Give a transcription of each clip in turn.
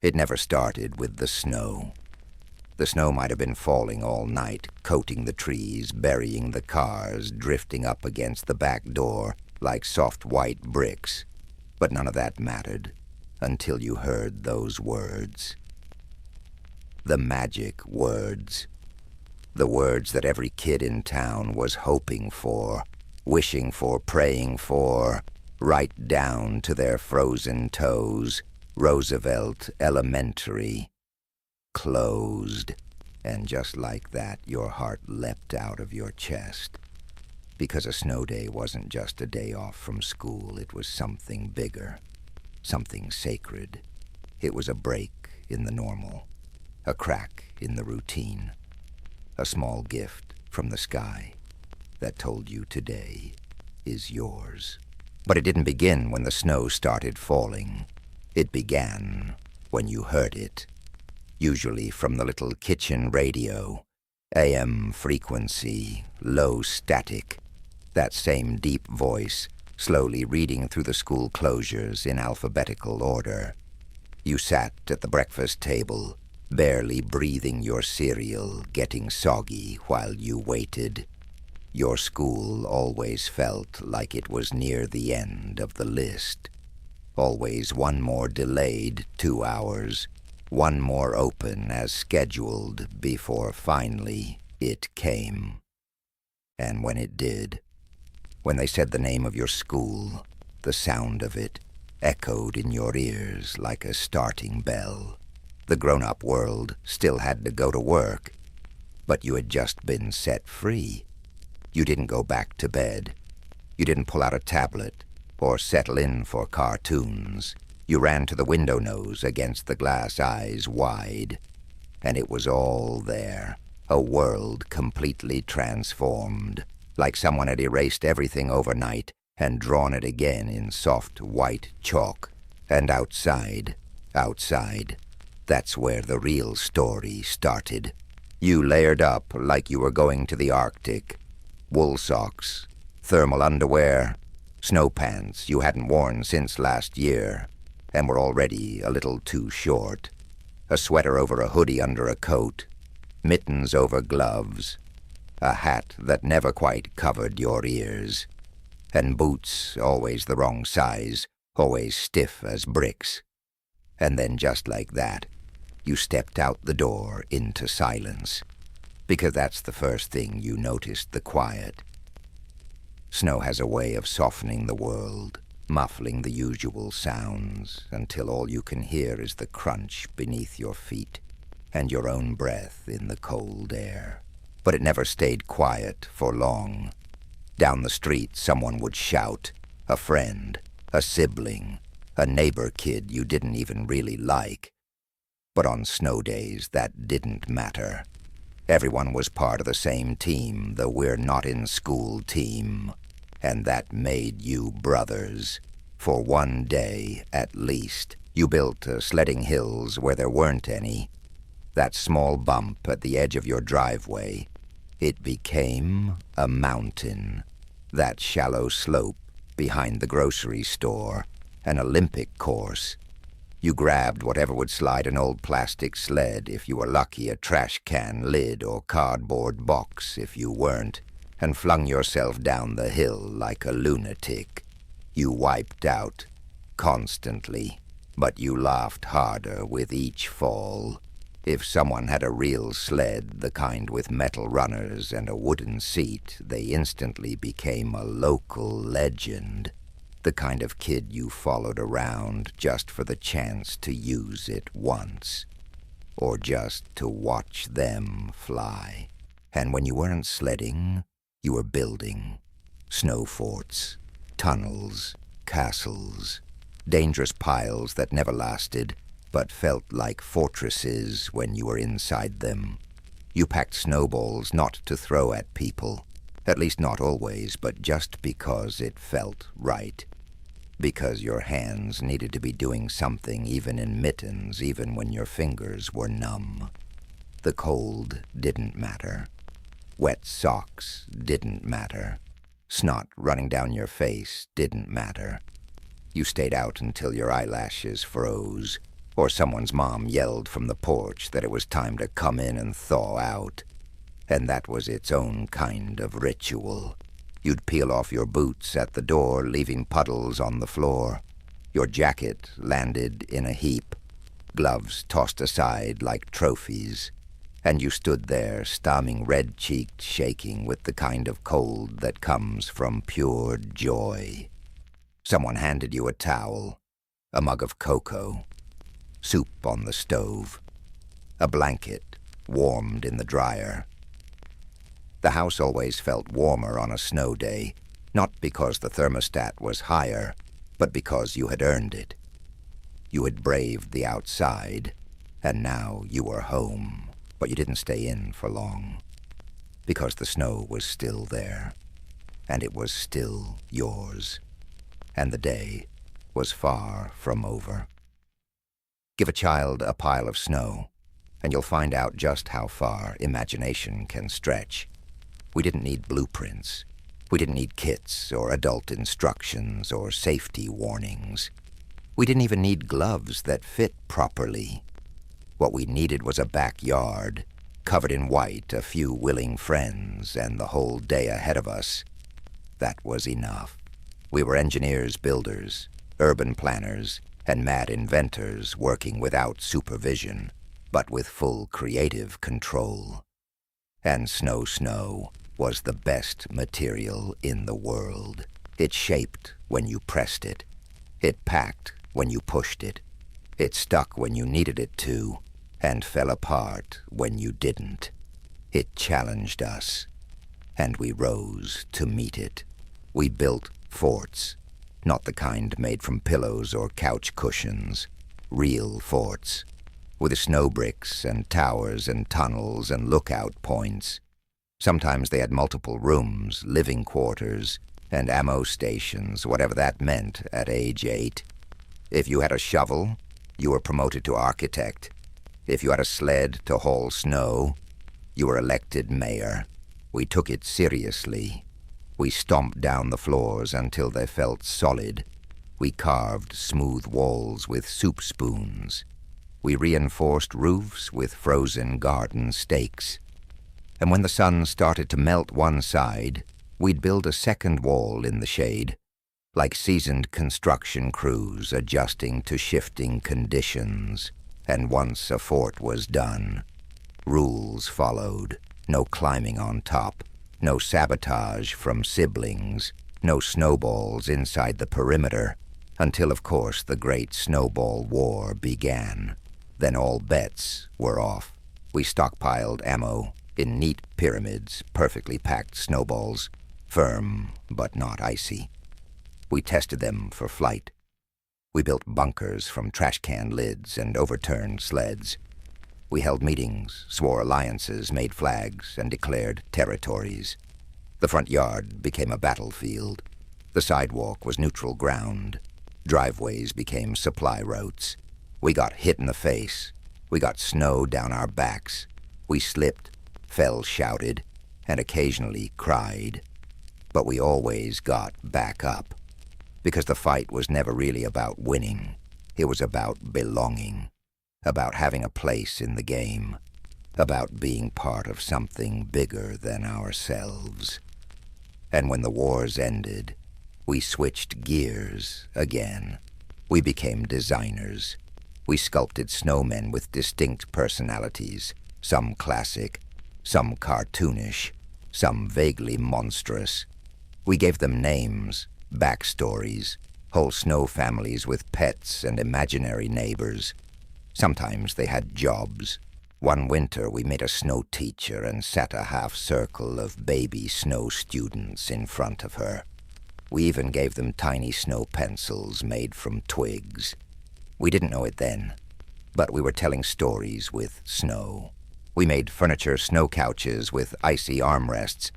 It never started with the snow. The snow might have been falling all night, coating the trees, burying the cars, drifting up against the back door like soft white bricks. But none of that mattered until you heard those words. The magic words. The words that every kid in town was hoping for, wishing for, praying for, right down to their frozen toes. Roosevelt Elementary. Closed. And just like that, your heart leapt out of your chest. Because a snow day wasn't just a day off from school, it was something bigger, something sacred. It was a break in the normal, a crack in the routine, a small gift from the sky that told you today is yours. But it didn't begin when the snow started falling. It began when you heard it, usually from the little kitchen radio, AM frequency, low static, that same deep voice slowly reading through the school closures in alphabetical order. You sat at the breakfast table, barely breathing your cereal, getting soggy while you waited. Your school always felt like it was near the end of the list. Always one more delayed 2 hours, one more open as scheduled before finally it came. And when it did, when they said the name of your school, the sound of it echoed in your ears like a starting bell. The grown-up world still had to go to work, but you had just been set free. You didn't go back to bed. You didn't pull out a tablet or settle in for cartoons. You ran to the window nose against the glass eyes wide, and it was all there, a world completely transformed, like someone had erased everything overnight and drawn it again in soft white chalk. And outside, that's where the real story started. You layered up like you were going to the Arctic. Wool socks, thermal underwear, snow pants you hadn't worn since last year and were already a little too short, a sweater over a hoodie under a coat, mittens over gloves, a hat that never quite covered your ears, and boots always the wrong size, always stiff as bricks. And then just like that, you stepped out the door into silence, because that's the first thing you noticed, the quiet. Snow has a way of softening the world, muffling the usual sounds, until all you can hear is the crunch beneath your feet and your own breath in the cold air. But it never stayed quiet for long. Down the street, someone would shout, a friend, a sibling, a neighbor kid you didn't even really like. But on snow days, that didn't matter. Everyone was part of the same team, the we're not in school team. And that made you brothers. For one day, at least, you built sledding hills where there weren't any. That small bump at the edge of your driveway, it became a mountain. That shallow slope behind the grocery store, an Olympic course. You grabbed whatever would slide an old plastic sled, if you were lucky, a trash can lid or cardboard box if you weren't, and flung yourself down the hill like a lunatic. You wiped out, constantly, but you laughed harder with each fall. If someone had a real sled, the kind with metal runners and a wooden seat, they instantly became a local legend. The kind of kid you followed around just for the chance to use it once, or just to watch them fly. And when you weren't sledding, you were building. Snow forts, tunnels, castles, dangerous piles that never lasted, but felt like fortresses when you were inside them. You packed snowballs not to throw at people, at least not always, but just because it felt right. Because your hands needed to be doing something even in mittens, even when your fingers were numb. The cold didn't matter. Wet socks didn't matter. Snot running down your face didn't matter. You stayed out until your eyelashes froze, Or someone's mom yelled from the porch that it was time to come in and thaw out. And that was its own kind of ritual. You'd peel off your boots at the door, leaving puddles on the floor. Your jacket landed in a heap, gloves tossed aside like trophies, and you stood there, stamming red-cheeked, shaking with the kind of cold that comes from pure joy. Someone handed you a towel, a mug of cocoa, soup on the stove, a blanket warmed in the dryer. The house always felt warmer on a snow day, not because the thermostat was higher, but because you had earned it. You had braved the outside, and now you were home, but you didn't stay in for long, because the snow was still there, and it was still yours, and the day was far from over. Give a child a pile of snow, and you'll find out just how far imagination can stretch. We didn't need blueprints. We didn't need kits or adult instructions or safety warnings. We didn't even need gloves that fit properly. What we needed was a backyard, covered in white, a few willing friends, and the whole day ahead of us. That was enough. We were engineers, builders, urban planners, and mad inventors working without supervision, but with full creative control. And snow was the best material in the world. It shaped when you pressed it. It packed when you pushed it. It stuck when you needed it to, and fell apart when you didn't. It challenged us, and we rose to meet it. We built forts, not the kind made from pillows or couch cushions, real forts, with snow bricks and towers and tunnels and lookout points. Sometimes they had multiple rooms, living quarters, and ammo stations, whatever that meant at age 8. If you had a shovel, you were promoted to architect. If you had a sled to haul snow, you were elected mayor. We took it seriously. We stomped down the floors until they felt solid. We carved smooth walls with soup spoons. We reinforced roofs with frozen garden stakes. And when the sun started to melt one side, we'd build a second wall in the shade, like seasoned construction crews adjusting to shifting conditions. And once a fort was done, rules followed. No climbing on top, no sabotage from siblings, no snowballs inside the perimeter, until, of course, the Great Snowball War began. Then all bets were off. We stockpiled ammo in neat pyramids, perfectly packed snowballs, firm but not icy. We tested them for flight. We built bunkers from trash can lids and overturned sleds. We held meetings, swore alliances, made flags, and declared territories. The front yard became a battlefield. The sidewalk was neutral ground. Driveways became supply routes. We got hit in the face. We got snow down our backs. We slipped, fell shouted, and occasionally cried. But we always got back up, because the fight was never really about winning. It was about belonging, about having a place in the game, about being part of something bigger than ourselves. And when the wars ended, we switched gears again. We became designers. We sculpted snowmen with distinct personalities, some classic, some cartoonish, some vaguely monstrous. We gave them names, backstories, whole snow families with pets and imaginary neighbors. Sometimes they had jobs. One winter we made a snow teacher and sat a half circle of baby snow students in front of her. We even gave them tiny snow pencils made from twigs. We didn't know it then, but we were telling stories with snow. We made furniture snow couches with icy armrests,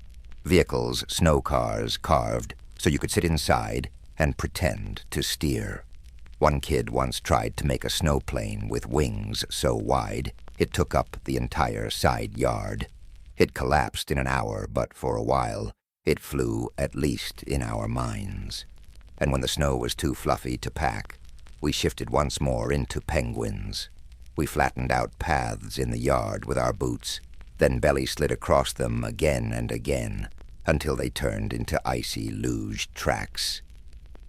vehicles snow cars carved so you could sit inside and pretend to steer. One kid once tried to make a snowplane with wings so wide it took up the entire side yard. It collapsed in an hour, but for a while it flew at least in our minds. And when the snow was too fluffy to pack, We shifted once more into penguins. We flattened out paths in the yard with our boots, then belly slid across them again and again, until they turned into icy luge tracks.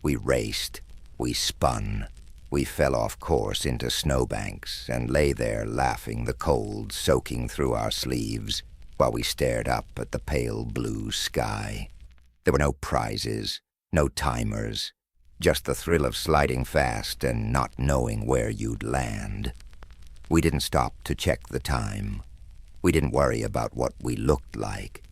We raced, we spun, we fell off course into snowbanks and lay there laughing, the cold soaking through our sleeves, while we stared up at the pale blue sky. There were no prizes, no timers, just the thrill of sliding fast and not knowing where you'd land. We didn't stop to check the time. We didn't worry about what we looked like.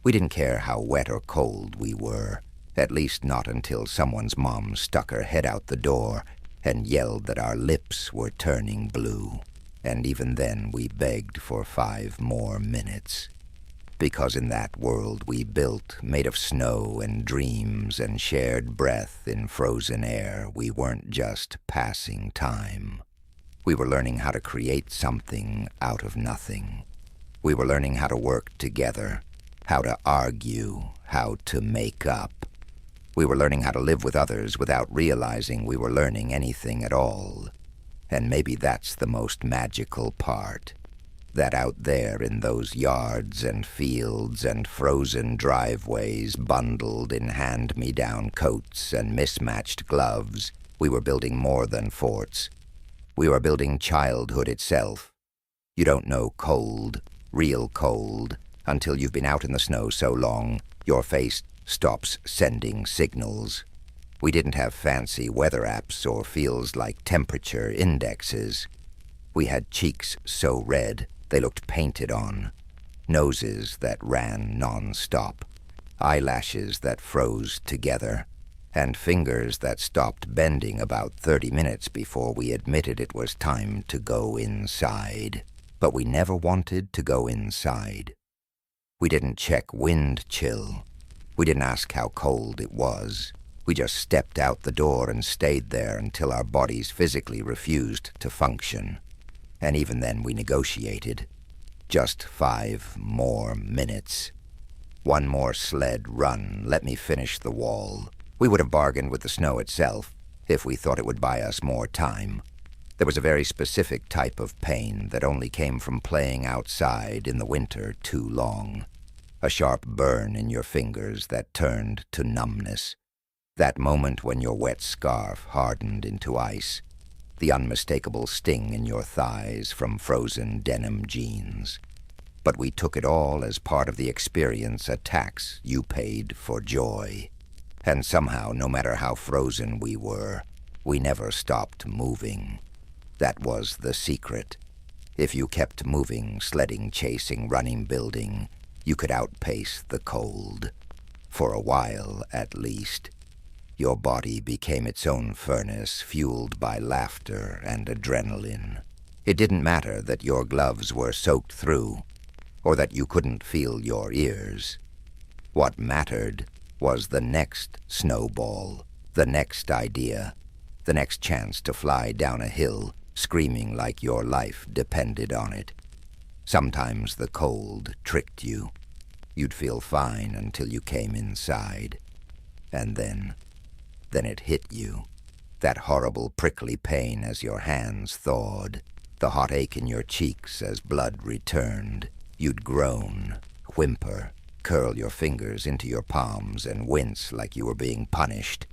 We didn't care how wet or cold we were, at least not until someone's mom stuck her head out the door and yelled that our lips were turning blue. And even then we begged for 5 more minutes. Because in that world we built, made of snow and dreams and shared breath in frozen air, we weren't just passing time. We were learning how to create something out of nothing. We were learning how to work together, how to argue, how to make up. We were learning how to live with others without realizing we were learning anything at all. And maybe that's the most magical part. That out there in those yards and fields and frozen driveways, bundled in hand-me-down coats and mismatched gloves, we were building more than forts. We were building childhood itself. You don't know cold, real cold, until you've been out in the snow so long, your face stops sending signals. We didn't have fancy weather apps or feels like temperature indexes. We had cheeks so red they looked painted on, noses that ran non-stop, eyelashes that froze together, and fingers that stopped bending about 30 minutes before we admitted it was time to go inside. But we never wanted to go inside. We didn't check wind chill. We didn't ask how cold it was. We just stepped out the door and stayed there until our bodies physically refused to function. And even then we negotiated. Just 5 more minutes. 1 more sled run, let me finish the wall. We would have bargained with the snow itself if we thought it would buy us more time. There was a very specific type of pain that only came from playing outside in the winter too long. A sharp burn in your fingers that turned to numbness. That moment when your wet scarf hardened into ice. The unmistakable sting in your thighs from frozen denim jeans. But we took it all as part of the experience, a tax you paid for joy. And somehow, no matter how frozen we were, we never stopped moving. That was the secret. If you kept moving, sledding, chasing, running, building, you could outpace the cold. For a while, at least. Your body became its own furnace, fueled by laughter and adrenaline. It didn't matter that your gloves were soaked through, or that you couldn't feel your ears. What mattered was the next snowball, the next idea, the next chance to fly down a hill, screaming like your life depended on it. Sometimes the cold tricked you. You'd feel fine until you came inside. And then it hit you. That horrible prickly pain as your hands thawed. The hot ache in your cheeks as blood returned. You'd groan, whimper, curl your fingers into your palms and wince like you were being punished.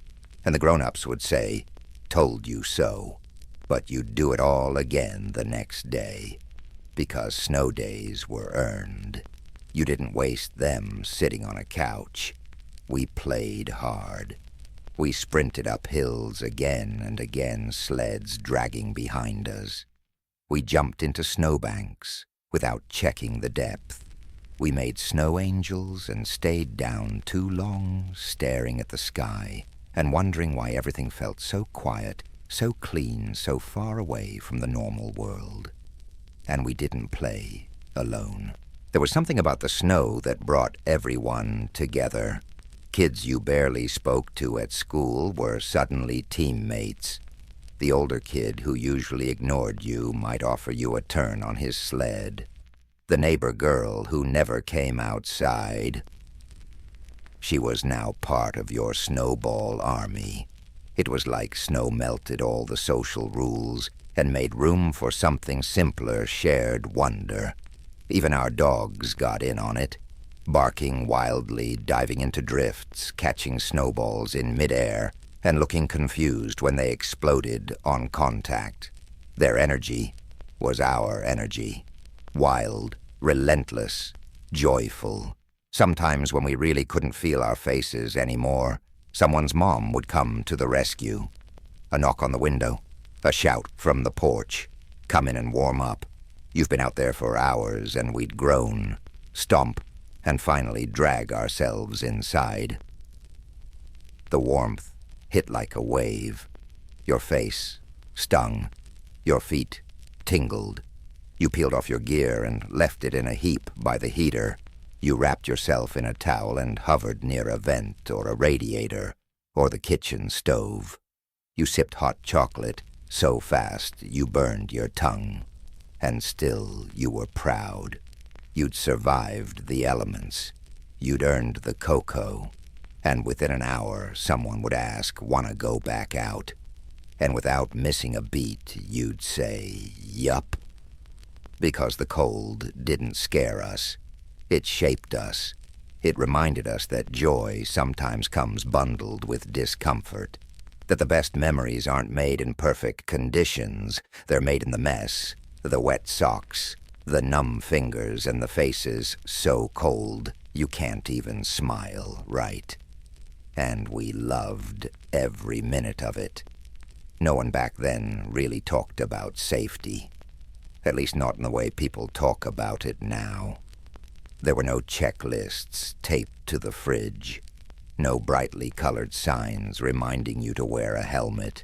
And the grown-ups would say, "Told you so." But you'd do it all again the next day. Because snow days were earned. You didn't waste them sitting on a couch. We played hard. We sprinted up hills again and again, sleds dragging behind us. We jumped into snowbanks without checking the depth. We made snow angels and stayed down too long, staring at the sky and wondering why everything felt so quiet, so clean, so far away from the normal world. And we didn't play alone. There was something about the snow that brought everyone together. Kids you barely spoke to at school were suddenly teammates. The older kid who usually ignored you might offer you a turn on his sled. The neighbor girl who never came outside. She was now part of your snowball army. It was like snow melted all the social rules and made room for something simpler, shared wonder. Even our dogs got in on it, barking wildly, diving into drifts, catching snowballs in midair, and looking confused when they exploded on contact. Their energy was our energy. Wild, relentless, joyful. Sometimes when we really couldn't feel our faces anymore, someone's mom would come to the rescue. A knock on the window, a shout from the porch. Come in and warm up. You've been out there for hours, and we'd groan, stomp, and finally drag ourselves inside. The warmth hit like a wave. Your face stung. Your feet tingled. You peeled off your gear and left it in a heap by the heater. You wrapped yourself in a towel and hovered near a vent or a radiator or the kitchen stove. You sipped hot chocolate so fast you burned your tongue. And still you were proud. You'd survived the elements. You'd earned the cocoa. And within an hour, someone would ask, "Wanna go back out?" And without missing a beat, you'd say, "Yup." Because the cold didn't scare us. It shaped us. It reminded us that joy sometimes comes bundled with discomfort. That the best memories aren't made in perfect conditions. They're made in the mess, the wet socks, the numb fingers, and the faces so cold you can't even smile right. And we loved every minute of it. No one back then really talked about safety. At least not in the way people talk about it now. There were no checklists taped to the fridge. No brightly colored signs reminding you to wear a helmet.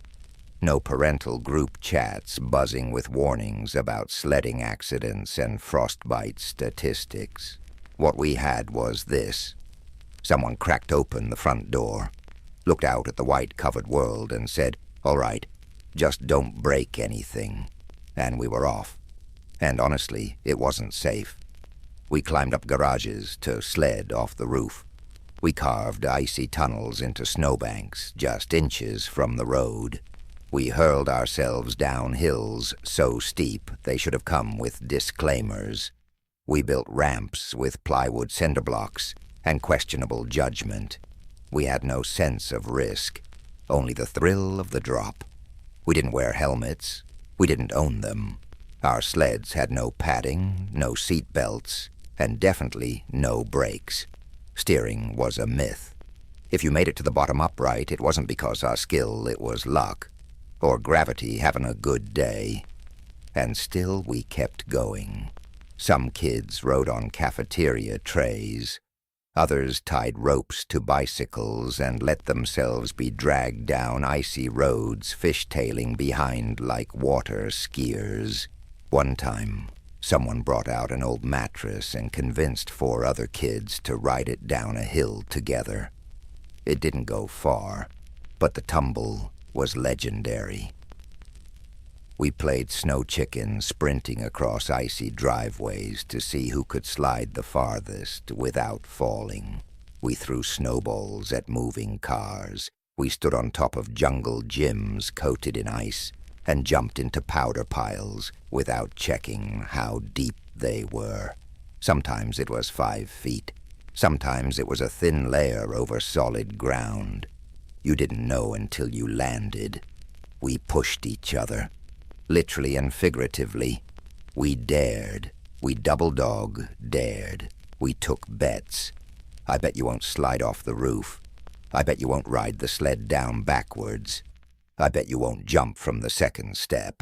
No parental group chats buzzing with warnings about sledding accidents and frostbite statistics. What we had was this. Someone cracked open the front door, looked out at the white-covered world and said, "All right, just don't break anything." And we were off. And honestly, it wasn't safe. We climbed up garages to sled off the roof. We carved icy tunnels into snowbanks just inches from the road. We hurled ourselves down hills so steep they should have come with disclaimers. We built ramps with plywood cinder blocks and questionable judgment. We had no sense of risk, only the thrill of the drop. We didn't wear helmets. We didn't own them. Our sleds had no padding, no seat belts, and definitely no brakes. Steering was a myth. If you made it to the bottom upright, it wasn't because of skill, it was luck, or gravity having a good day. And still we kept going. Some kids rode on cafeteria trays. Others tied ropes to bicycles and let themselves be dragged down icy roads, fishtailing behind like water skiers. One time, someone brought out an old mattress and convinced 4 other kids to ride it down a hill together. It didn't go far, but the tumble was legendary. We played snow chicken, sprinting across icy driveways to see who could slide the farthest without falling. We threw snowballs at moving cars. We stood on top of jungle gyms coated in ice and jumped into powder piles without checking how deep they were. Sometimes it was 5 feet. Sometimes it was a thin layer over solid ground. You didn't know until you landed. We pushed each other. Literally and figuratively, we dared. We double-dog dared. We took bets. I bet you won't slide off the roof. I bet you won't ride the sled down backwards. I bet you won't jump from the second step.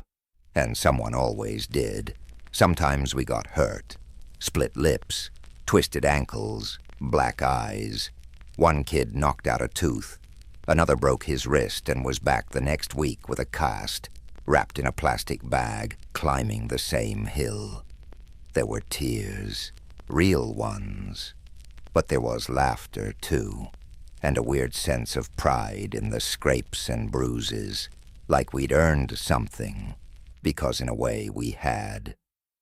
And someone always did. Sometimes we got hurt. Split lips, twisted ankles, black eyes. One kid knocked out a tooth. Another broke his wrist and was back the next week with a cast, wrapped in a plastic bag, climbing the same hill. There were tears, real ones. But there was laughter, too, and a weird sense of pride in the scrapes and bruises, like we'd earned something, because in a way we had.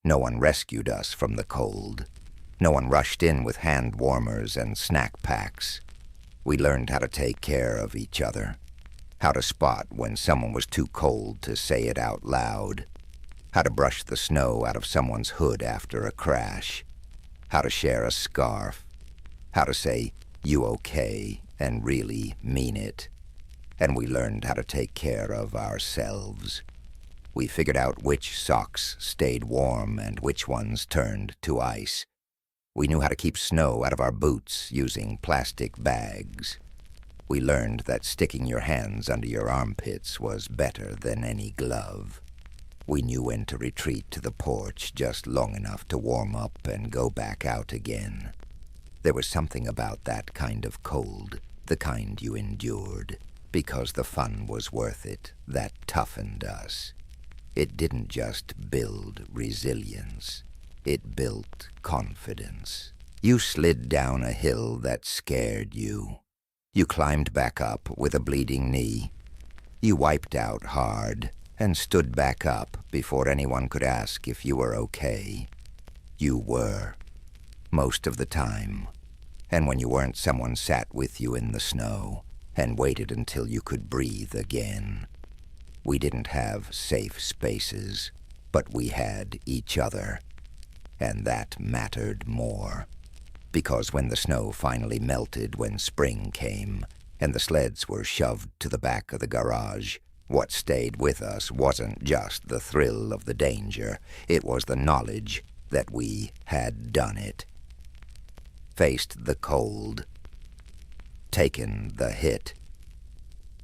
No one rescued us from the cold. No one rushed in with hand warmers and snack packs. We learned how to take care of each other, how to spot when someone was too cold to say it out loud, how to brush the snow out of someone's hood after a crash, how to share a scarf, how to say, "You okay?" and really mean it. And we learned how to take care of ourselves. We figured out which socks stayed warm and which ones turned to ice. We knew how to keep snow out of our boots using plastic bags. We learned that sticking your hands under your armpits was better than any glove. We knew when to retreat to the porch just long enough to warm up and go back out again. There was something about that kind of cold, the kind you endured, because the fun was worth it, that toughened us. It didn't just build resilience, it built confidence. You slid down a hill that scared you. You climbed back up with a bleeding knee. You wiped out hard and stood back up before anyone could ask if you were okay. You were, most of the time. And when you weren't, someone sat with you in the snow and waited until you could breathe again. We didn't have safe spaces, but we had each other. And that mattered more. Because when the snow finally melted when spring came, and the sleds were shoved to the back of the garage, what stayed with us wasn't just the thrill of the danger, it was the knowledge that we had done it. Faced the cold, taken the hit,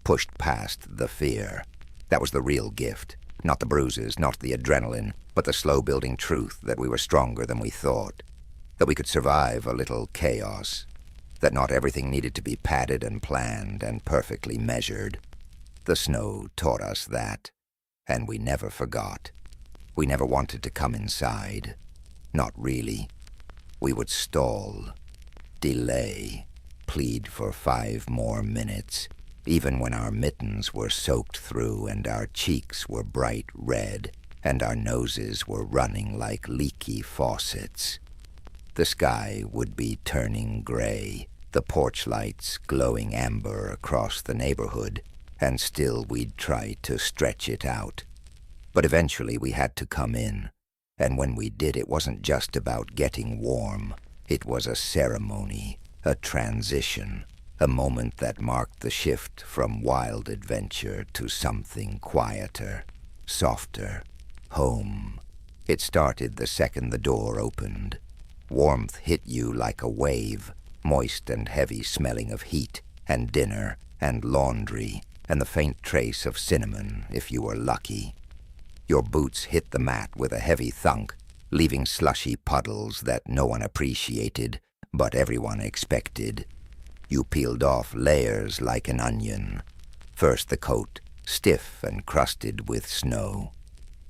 pushed past the fear. That was the real gift. Not the bruises, not the adrenaline, but the slow-building truth that we were stronger than we thought, that we could survive a little chaos, that not everything needed to be padded and planned and perfectly measured. The snow taught us that, and we never forgot. We never wanted to come inside. Not really. We would stall, delay, plead for 5 more minutes, even when our mittens were soaked through and our cheeks were bright red and our noses were running like leaky faucets. The sky would be turning gray, the porch lights glowing amber across the neighborhood, and still we'd try to stretch it out. But eventually we had to come in, and when we did, it wasn't just about getting warm. It was a ceremony, a transition, a moment that marked the shift from wild adventure to something quieter, softer, home. It started the second the door opened. Warmth hit you like a wave, moist and heavy smelling of heat and dinner and laundry and the faint trace of cinnamon if you were lucky. Your boots hit the mat with a heavy thunk, leaving slushy puddles that no one appreciated, but everyone expected. You peeled off layers like an onion. First the coat, stiff and crusted with snow.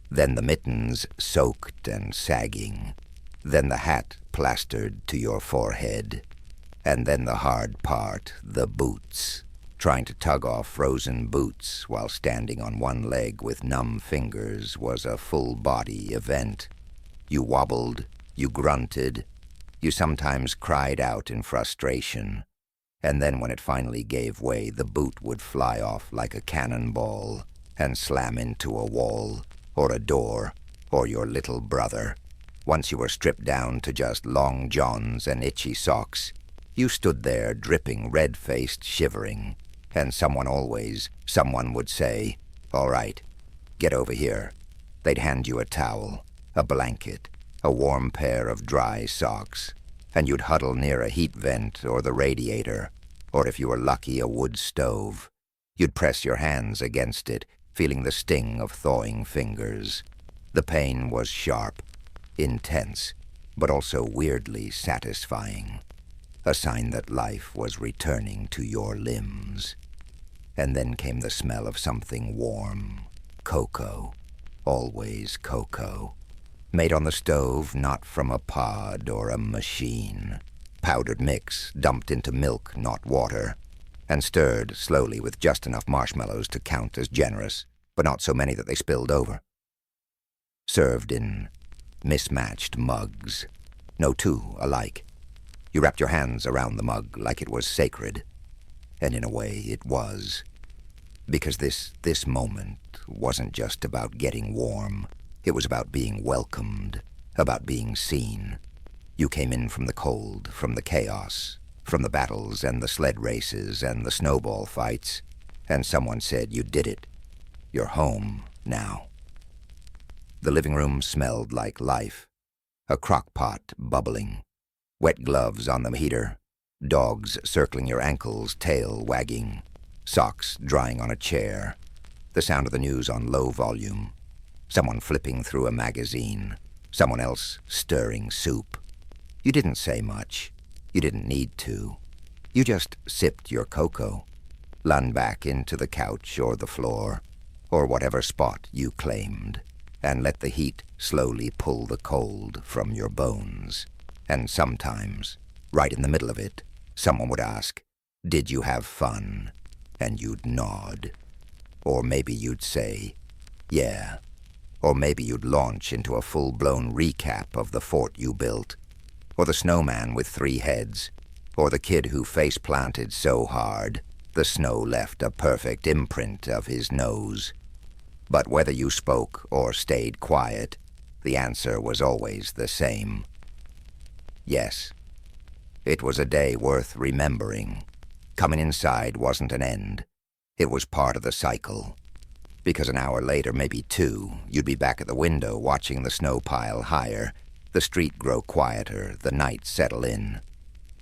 Then the mittens, soaked and sagging. Then the hat plastered to your forehead. And then the hard part, the boots. Trying to tug off frozen boots while standing on one leg with numb fingers was a full-body event. You wobbled, you grunted, you sometimes cried out in frustration. And then when it finally gave way, the boot would fly off like a cannonball and slam into a wall, or a door, or your little brother. Once you were stripped down to just long johns and itchy socks, you stood there dripping, red-faced, shivering, and someone would say, "All right, get over here." They'd hand you a towel, a blanket, a warm pair of dry socks, and you'd huddle near a heat vent or the radiator, or if you were lucky, a wood stove. You'd press your hands against it, feeling the sting of thawing fingers. The pain was sharp, intense, but also weirdly satisfying, a sign that life was returning to your limbs. And then came the smell of something warm, cocoa, always cocoa. Made on the stove, not from a pod or a machine. Powdered mix, dumped into milk, not water, and stirred slowly with just enough marshmallows to count as generous, but not so many that they spilled over. Served in mismatched mugs, no two alike. You wrapped your hands around the mug like it was sacred, and in a way it was. Because this moment wasn't just about getting warm. It was about being welcomed, about being seen. You came in from the cold, from the chaos, from the battles and the sled races and the snowball fights, and someone said you did it. You're home now. The living room smelled like life. A crock pot bubbling, wet gloves on the heater, dogs circling your ankles, tail wagging, socks drying on a chair, the sound of the news on low volume, someone flipping through a magazine, someone else stirring soup. You didn't say much. You didn't need to. You just sipped your cocoa, lun back into the couch or the floor, or whatever spot you claimed, and let the heat slowly pull the cold from your bones. And sometimes, right in the middle of it, someone would ask, "Did you have fun?" And you'd nod. Or maybe you'd say, "Yeah." Or maybe you'd launch into a full-blown recap of the fort you built, or the snowman with 3 heads, or the kid who face-planted so hard the snow left a perfect imprint of his nose. But whether you spoke or stayed quiet, the answer was always the same. Yes, it was a day worth remembering. Coming inside wasn't an end. It was part of the cycle. Because an hour later, maybe 2, you'd be back at the window watching the snow pile higher, the street grow quieter, the night settle in.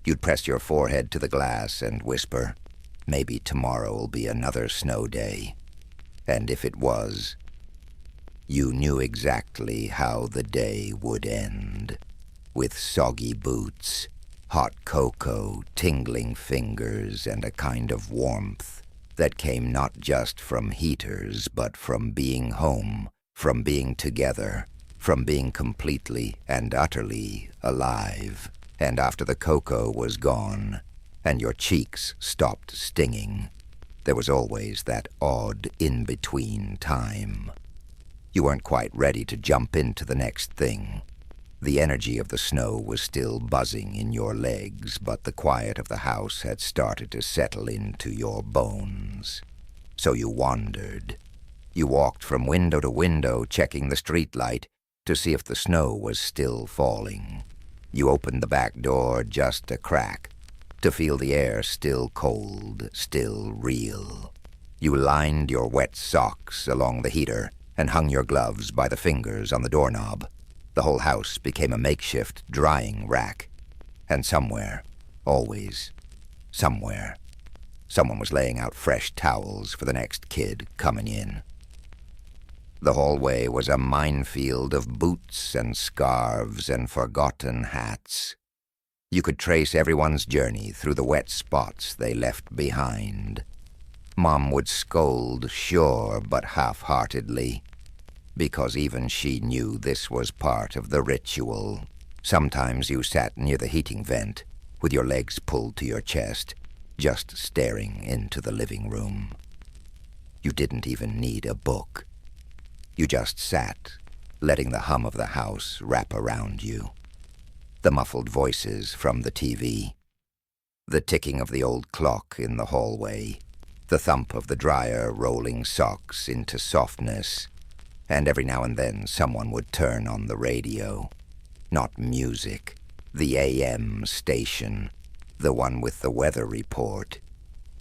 You'd press your forehead to the glass and whisper, "Maybe tomorrow'll be another snow day." And if it was, you knew exactly how the day would end. With soggy boots, hot cocoa, tingling fingers, and a kind of warmth that came not just from heaters, but from being home, from being together, from being completely and utterly alive. And after the cocoa was gone, and your cheeks stopped stinging, there was always that odd in-between time. You weren't quite ready to jump into the next thing. The energy of the snow was still buzzing in your legs, but the quiet of the house had started to settle into your bones. So you wandered. You walked from window to window, checking the streetlight to see if the snow was still falling. You opened the back door just a crack, to feel the air still cold, still real. You lined your wet socks along the heater and hung your gloves by the fingers on the doorknob. The whole house became a makeshift drying rack. And somewhere, always, somewhere, someone was laying out fresh towels for the next kid coming in. The hallway was a minefield of boots and scarves and forgotten hats. You could trace everyone's journey through the wet spots they left behind. Mom would scold, sure, but half-heartedly, because even she knew this was part of the ritual. Sometimes you sat near the heating vent, with your legs pulled to your chest, just staring into the living room. You didn't even need a book. You just sat, letting the hum of the house wrap around you. The muffled voices from the TV, the ticking of the old clock in the hallway, the thump of the dryer rolling socks into softness, and every now and then someone would turn on the radio. Not music, the AM station, the one with the weather report.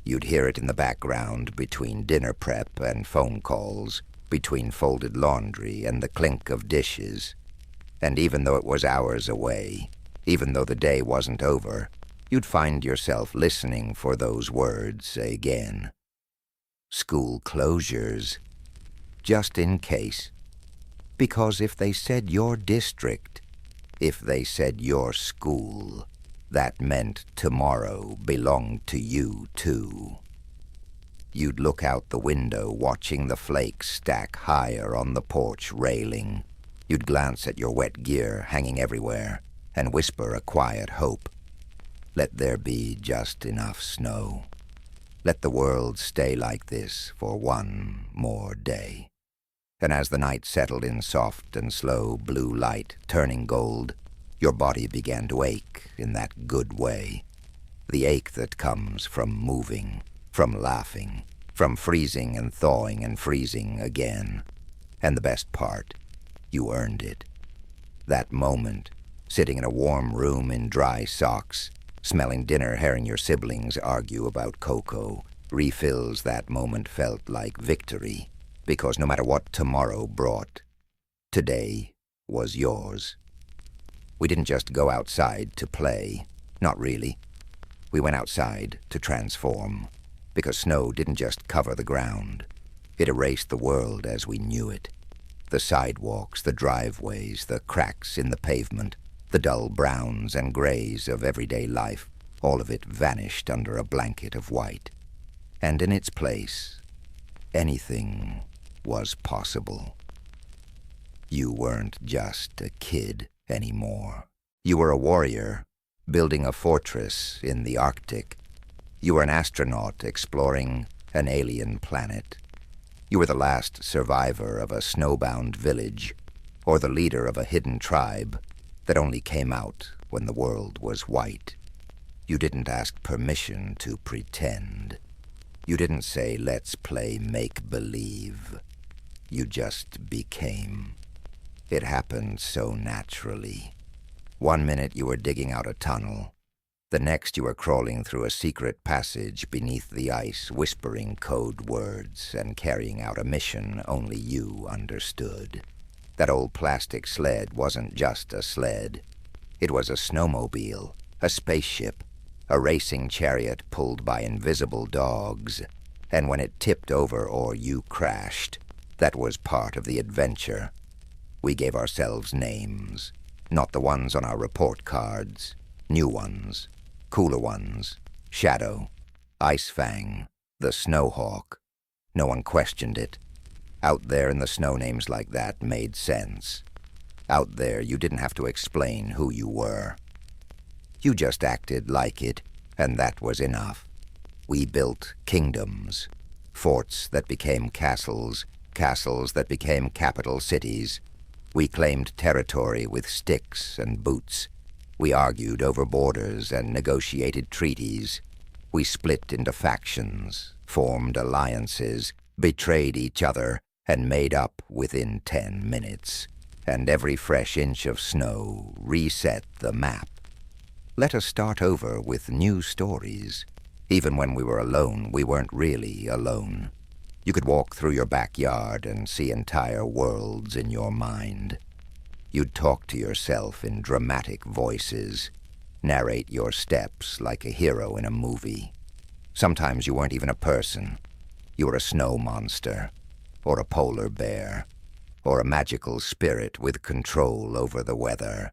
You'd hear it in the background between dinner prep and phone calls, between folded laundry and the clink of dishes. And even though it was hours away, even though the day wasn't over, you'd find yourself listening for those words again. School closures. Just in case. Because if they said your district, if they said your school, that meant tomorrow belonged to you too. You'd look out the window watching the flakes stack higher on the porch railing. You'd glance at your wet gear hanging everywhere and whisper a quiet hope. Let there be just enough snow. Let the world stay like this for one more day. And as the night settled in soft and slow blue light turning gold, your body began to ache in that good way. The ache that comes from moving, from laughing, from freezing and thawing and freezing again. And the best part, you earned it. That moment, sitting in a warm room in dry socks, smelling dinner, hearing your siblings argue about cocoa, refills that moment felt like victory, because no matter what tomorrow brought, today was yours. We didn't just go outside to play. Not really. We went outside to transform, because snow didn't just cover the ground. It erased the world as we knew it. The sidewalks, the driveways, the cracks in the pavement, the dull browns and grays of everyday life, all of it vanished under a blanket of white. And in its place, anything was possible. You weren't just a kid anymore. You were a warrior, building a fortress in the Arctic. You were an astronaut exploring an alien planet. You were the last survivor of a snowbound village, or the leader of a hidden tribe that only came out when the world was white. You didn't ask permission to pretend. You didn't say, let's play make-believe. You just became. It happened so naturally. One minute you were digging out a tunnel. The next you were crawling through a secret passage beneath the ice, whispering code words and carrying out a mission only you understood. That old plastic sled wasn't just a sled. It was a snowmobile, a spaceship, a racing chariot pulled by invisible dogs. And when it tipped over or you crashed, that was part of the adventure. We gave ourselves names, not the ones on our report cards, new ones. Cooler ones, Shadow, Ice Fang, the Snowhawk. No one questioned it. Out there in the snow, names like that made sense. Out there, you didn't have to explain who you were. You just acted like it, and that was enough. We built kingdoms, forts that became castles, castles that became capital cities. We claimed territory with sticks and boots. We argued over borders and negotiated treaties. We split into factions, formed alliances, betrayed each other, and made up within 10 minutes. And every fresh inch of snow reset the map. Let us start over with new stories. Even when we were alone, we weren't really alone. You could walk through your backyard and see entire worlds in your mind. You'd talk to yourself in dramatic voices, narrate your steps like a hero in a movie. Sometimes you weren't even a person. You were a snow monster, or a polar bear, or a magical spirit with control over the weather.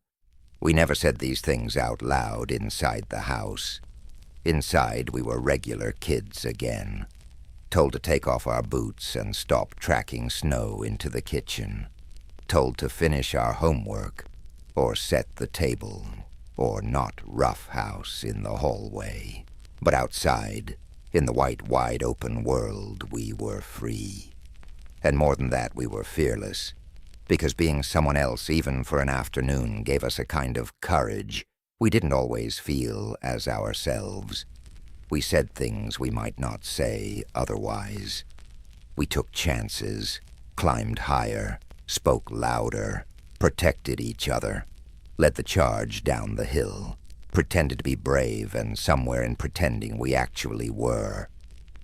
We never said these things out loud inside the house. Inside, we were regular kids again, told to take off our boots and stop tracking snow into the kitchen. Told to finish our homework, or set the table, or not roughhouse in the hallway. But outside, in the white, wide-open world, we were free. And more than that, we were fearless, because being someone else, even for an afternoon, gave us a kind of courage we didn't always feel as ourselves. We said things we might not say otherwise. We took chances, climbed higher, spoke louder, protected each other, led the charge down the hill, pretended to be brave, and somewhere in pretending we actually were.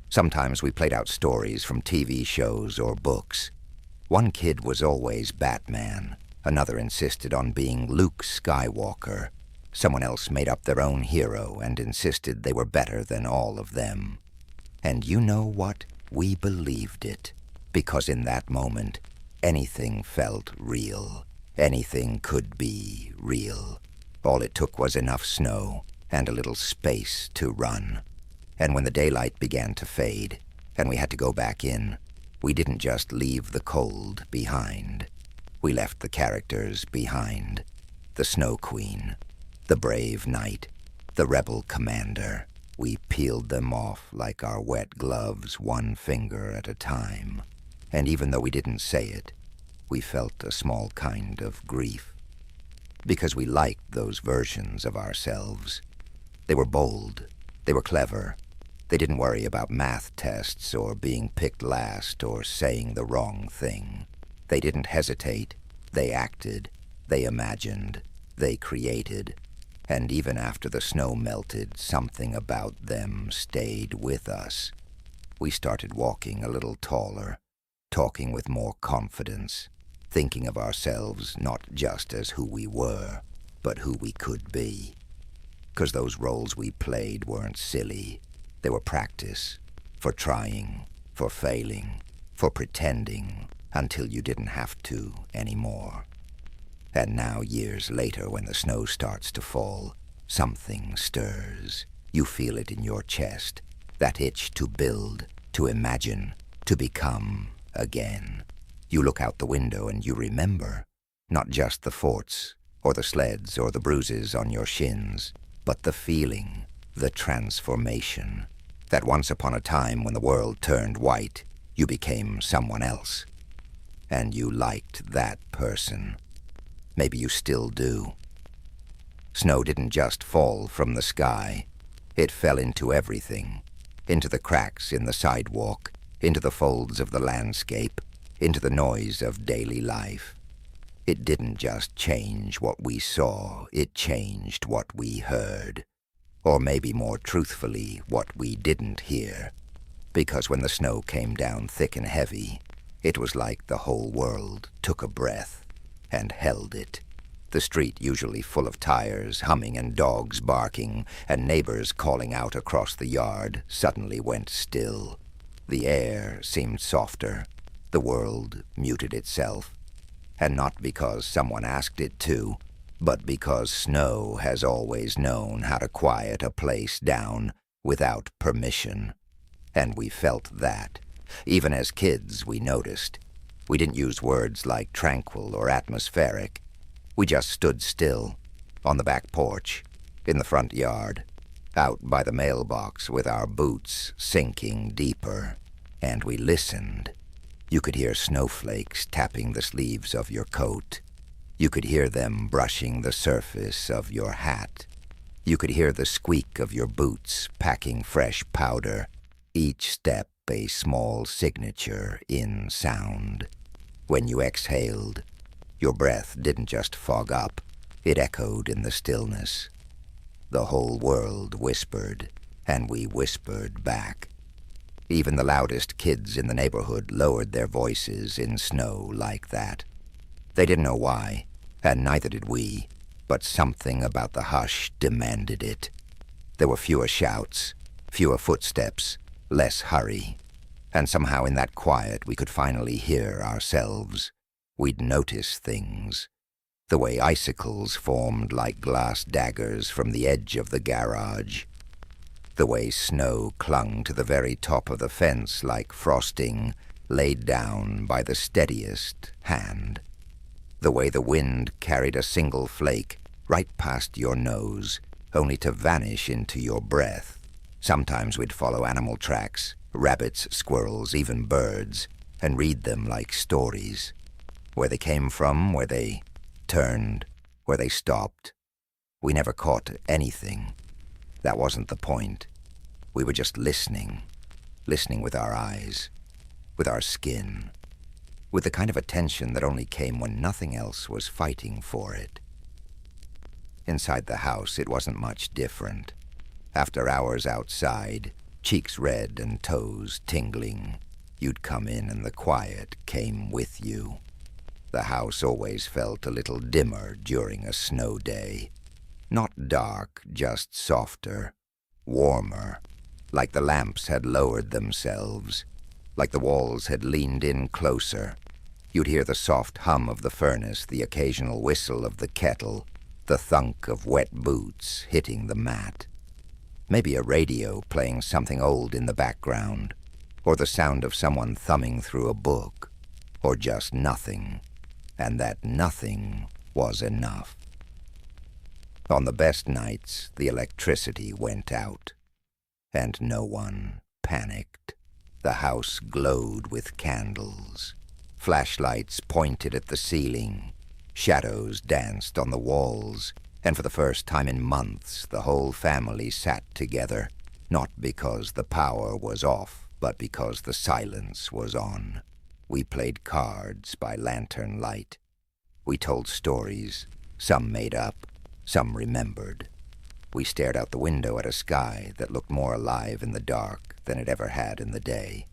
Sometimes we played out stories from TV shows or books. One kid was always Batman. Another insisted on being Luke Skywalker. Someone else made up their own hero and insisted they were better than all of them. And you know what? We believed it, because in that moment, anything felt real. Anything could be real. All it took was enough snow and a little space to run. And when the daylight began to fade, and we had to go back in, we didn't just leave the cold behind. We left the characters behind. The Snow Queen, the brave knight, the rebel commander. We peeled them off like our wet gloves, one finger at a time. And even though we didn't say it, we felt a small kind of grief. Because we liked those versions of ourselves. They were bold, they were clever, They didn't worry about math tests or being picked last or saying the wrong thing. They didn't hesitate. They acted. They imagined. They created. And even after the snow melted, something about them stayed with us. We started walking a little taller, talking with more confidence, thinking of ourselves not just as who we were, but who we could be. 'Cause those roles we played weren't silly. They were practice, for trying, for failing, for pretending, until you didn't have to anymore. And now, years later, when the snow starts to fall, something stirs. You feel it in your chest, that itch to build, to imagine, to become again. You look out the window and you remember, not just the forts, or the sleds, or the bruises on your shins, but the feeling, the transformation, that once upon a time when the world turned white, you became someone else. And you liked that person. Maybe you still do. Snow didn't just fall from the sky. It fell into everything, into the cracks in the sidewalk, into the folds of the landscape, into the noise of daily life. It didn't just change what we saw, it changed what we heard. Or maybe more truthfully, what we didn't hear. Because when the snow came down thick and heavy, it was like the whole world took a breath and held it. The street, usually full of tires, humming and dogs barking, and neighbors calling out across the yard, suddenly went still. The air seemed softer. The world muted itself. And not because someone asked it to, but because snow has always known how to quiet a place down without permission. And we felt that. Even as kids, we noticed. We didn't use words like tranquil or atmospheric. We just stood still, on the back porch, in the front yard, out by the mailbox with our boots sinking deeper. And we listened. You could hear snowflakes tapping the sleeves of your coat. You could hear them brushing the surface of your hat. You could hear the squeak of your boots packing fresh powder, each step a small signature in sound. When you exhaled, your breath didn't just fog up, it echoed in the stillness. The whole world whispered, and we whispered back. Even the loudest kids in the neighborhood lowered their voices in snow like that. They didn't know why, and neither did we, but something about the hush demanded it. There were fewer shouts, fewer footsteps, less hurry, and somehow in that quiet we could finally hear ourselves. We'd notice things. The way icicles formed like glass daggers from the edge of the garage. The way snow clung to the very top of the fence like frosting laid down by the steadiest hand. The way the wind carried a single flake right past your nose, only to vanish into your breath. Sometimes we'd follow animal tracks, rabbits, squirrels, even birds, and read them like stories. Where they came from, where they turned, where they stopped. We never caught anything. That wasn't the point. We were just listening with our eyes, with our skin, with the kind of attention that only came when nothing else was fighting for it. Inside the house, it wasn't much different. After hours outside, cheeks red and toes tingling, you'd come in and the quiet came with you. The house always felt a little dimmer during a snow day. Not dark, just softer, warmer, like the lamps had lowered themselves, like the walls had leaned in closer. You'd hear the soft hum of the furnace, the occasional whistle of the kettle, the thunk of wet boots hitting the mat. Maybe a radio playing something old in the background, or the sound of someone thumbing through a book, or just nothing, and that nothing was enough. On the best nights, the electricity went out, and no one panicked. The house glowed with candles. Flashlights pointed at the ceiling. Shadows danced on the walls, and for the first time in months, the whole family sat together, Not because the power was off, but because the silence was on. We played cards by lantern light. We told stories, some made up, some remembered. We stared out the window at a sky that looked more alive in the dark than it ever had in the day.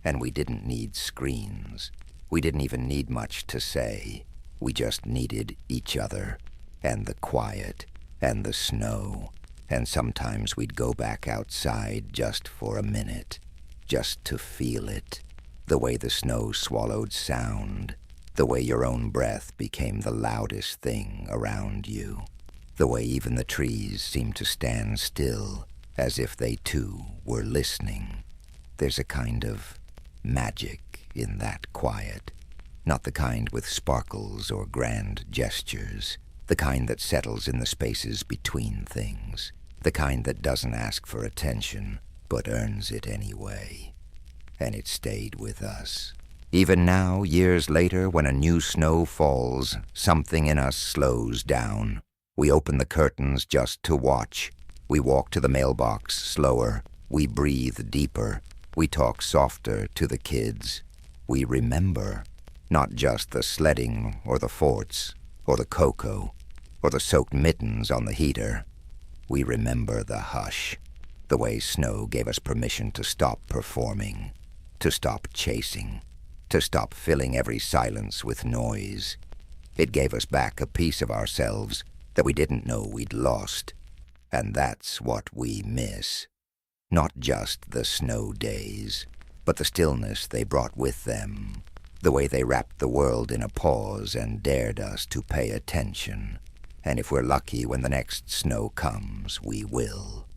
And we didn't need screens. We didn't even need much to say. We just needed each other, and the quiet, and the snow. And sometimes we'd go back outside just for a minute, just to feel it. The way the snow swallowed sound, the way your own breath became the loudest thing around you, the way even the trees seemed to stand still, as if they too were listening. There's a kind of magic in that quiet, not the kind with sparkles or grand gestures, the kind that settles in the spaces between things, the kind that doesn't ask for attention, but earns it anyway. And it stayed with us. Even now, years later, when a new snow falls, something in us slows down. We open the curtains just to watch. We walk to the mailbox slower. We breathe deeper. We talk softer to the kids. We remember, not just the sledding or the forts or the cocoa or the soaked mittens on the heater. We remember the hush, the way snow gave us permission to stop performing, to stop chasing, to stop filling every silence with noise. It gave us back a piece of ourselves that we didn't know we'd lost. And that's what we miss. Not just the snow days, but the stillness they brought with them, the way they wrapped the world in a pause and dared us to pay attention. And if we're lucky when the next snow comes, we will.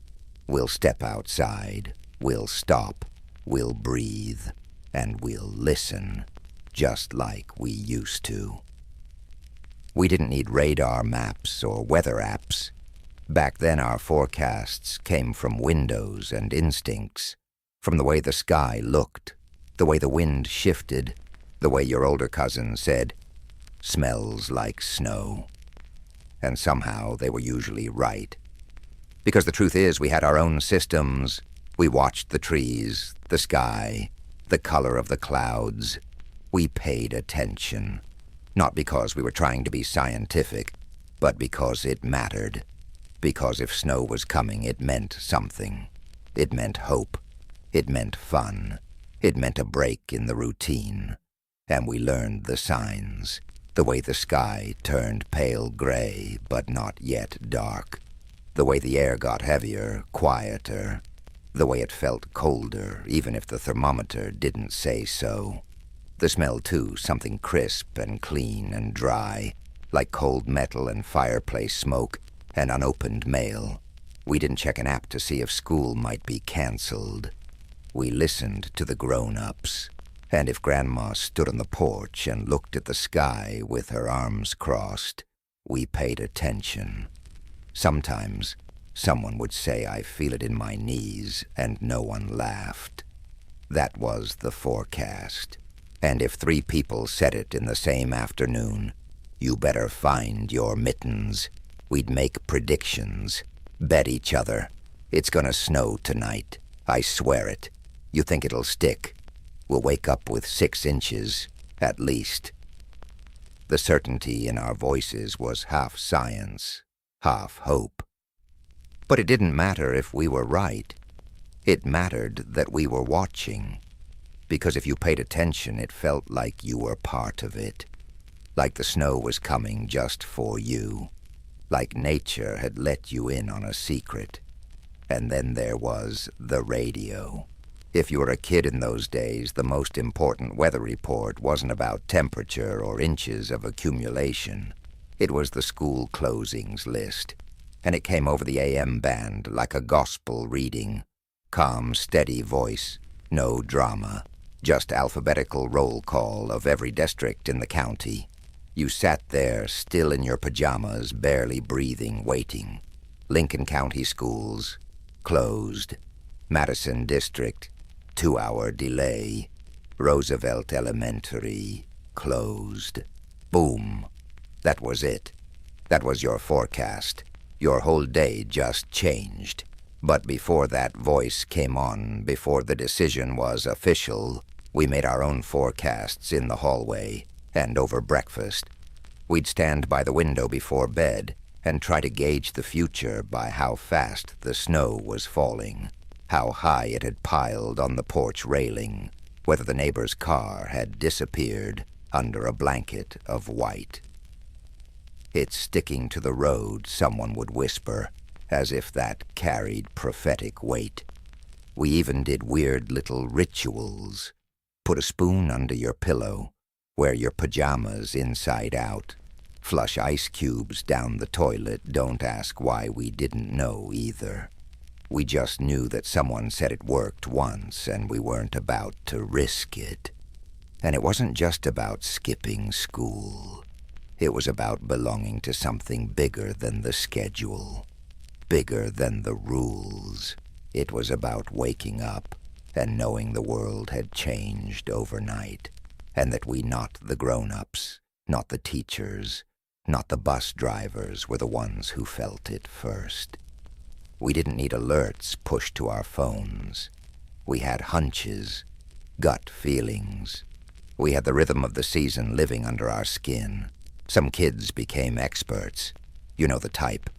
We'll step outside, we'll stop, we'll breathe, and we'll listen, just like we used to. We didn't need radar maps or weather apps. Back then our forecasts came from windows and instincts, from the way the sky looked, the way the wind shifted, the way your older cousin said, "Smells like snow." And somehow they were usually right. Because the truth is, we had our own systems. We watched the trees, the sky, the color of the clouds. We paid attention. Not because we were trying to be scientific, but because it mattered. Because if snow was coming, it meant something. It meant hope. It meant fun. It meant a break in the routine. And we learned the signs. The way the sky turned pale gray, but not yet dark. The way the air got heavier, quieter. The way it felt colder, even if the thermometer didn't say so. The smell, too, something crisp and clean and dry, like cold metal and fireplace smoke and unopened mail. We didn't check an app to see if school might be canceled. We listened to the grown-ups. And if Grandma stood on the porch and looked at the sky with her arms crossed, we paid attention. Sometimes someone would say, "I feel it in my knees," and no one laughed. That was the forecast. And if 3 people said it in the same afternoon, "You better find your mittens." We'd make predictions, bet each other. "It's gonna snow tonight. I swear it. You think it'll stick? We'll wake up with 6 inches, at least." The certainty in our voices was half science, half hope. But it didn't matter if we were right. It mattered that we were watching. Because if you paid attention, it felt like you were part of it. Like the snow was coming just for you. Like nature had let you in on a secret. And then there was the radio. If you were a kid in those days, the most important weather report wasn't about temperature or inches of accumulation. It was the school closings list, and it came over the AM band like a gospel reading. Calm, steady voice, no drama, just alphabetical roll call of every district in the county. You sat there, still in your pajamas, barely breathing, waiting. Lincoln County schools, closed. Madison District, 2-hour delay. Roosevelt Elementary, closed. Boom. That was it. That was your forecast. Your whole day just changed. But before that voice came on, before the decision was official, we made our own forecasts in the hallway and over breakfast. We'd stand by the window before bed and try to gauge the future by how fast the snow was falling, how high it had piled on the porch railing, whether the neighbor's car had disappeared under a blanket of white. "It's sticking to the road," someone would whisper, as if that carried prophetic weight. We even did weird little rituals. Put a spoon under your pillow, wear your pajamas inside out, flush ice cubes down the toilet. Don't ask why we didn't know either. We just knew that someone said it worked once and we weren't about to risk it. And it wasn't just about skipping school. It was about belonging to something bigger than the schedule, bigger than the rules. It was about waking up and knowing the world had changed overnight, and that we, not the grown-ups, not the teachers, not the bus drivers, were the ones who felt it first. We didn't need alerts pushed to our phones. We had hunches, gut feelings. We had the rhythm of the season living under our skin. Some kids became experts. You know the type.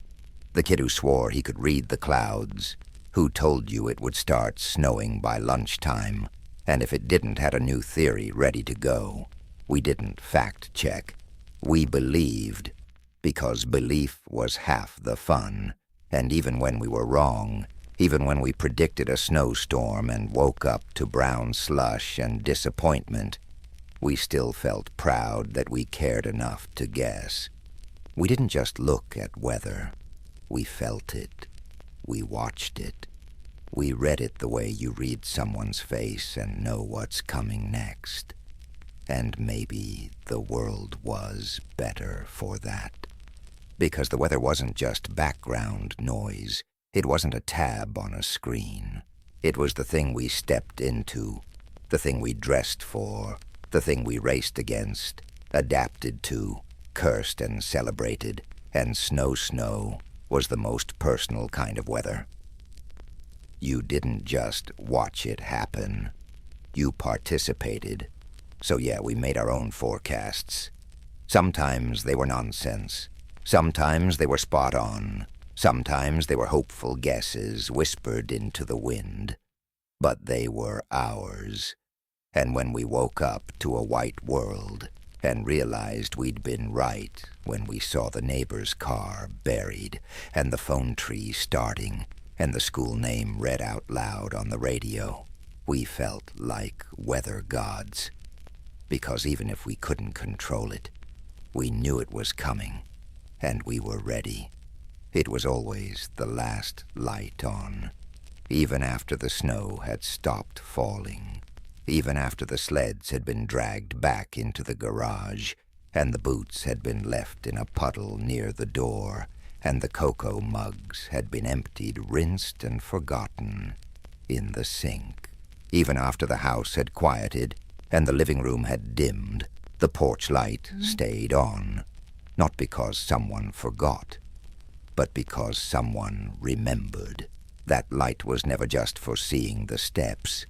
The kid who swore he could read the clouds, who told you it would start snowing by lunchtime, and if it didn't, had a new theory ready to go. We didn't fact-check. We believed, because belief was half the fun. And even when we were wrong, even when we predicted a snowstorm and woke up to brown slush and disappointment, we still felt proud that we cared enough to guess. We didn't just look at weather. We felt it. We watched it. We read it the way you read someone's face and know what's coming next. And maybe the world was better for that. Because the weather wasn't just background noise. It wasn't a tab on a screen. It was the thing we stepped into, the thing we dressed for, the thing we raced against, adapted to, cursed and celebrated, and snow was the most personal kind of weather. You didn't just watch it happen. You participated. So yeah, we made our own forecasts. Sometimes they were nonsense. Sometimes they were spot on. Sometimes they were hopeful guesses whispered into the wind. But they were ours. And when we woke up to a white world and realized we'd been right, when we saw the neighbor's car buried and the phone tree starting and the school name read out loud on the radio, we felt like weather gods. Because even if we couldn't control it, we knew it was coming, and we were ready. It was always the last light on, even after the snow had stopped falling, even after the sleds had been dragged back into the garage, and the boots had been left in a puddle near the door, and the cocoa mugs had been emptied, rinsed, and forgotten in the sink. Even after the house had quieted, and the living room had dimmed, the porch light stayed on, not because someone forgot, but because someone remembered. That light was never just for seeing the steps.